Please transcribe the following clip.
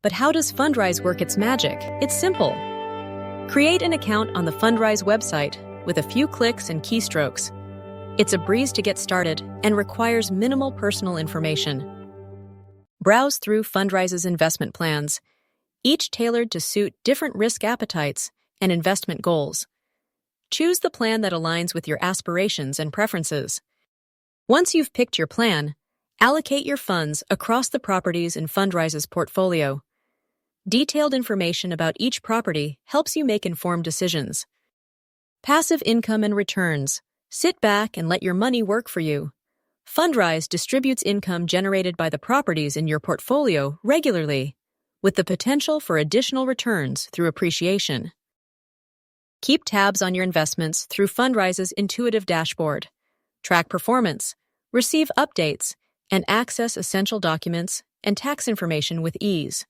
But how does Fundrise work its magic? It's simple. Create an account on the Fundrise website with a few clicks and keystrokes. It's a breeze to get started and requires minimal personal information. Browse through Fundrise's investment plans, each tailored to suit different risk appetites and investment goals. Choose the plan that aligns with your aspirations and preferences. Once you've picked your plan, allocate your funds across the properties in Fundrise's portfolio. Detailed information about each property helps you make informed decisions. Passive income and returns. Sit back and let your money work for you. Fundrise distributes income generated by the properties in your portfolio regularly, with the potential for additional returns through appreciation. Keep tabs on your investments through Fundrise's intuitive dashboard. Track performance, receive updates, and access essential documents and tax information with ease.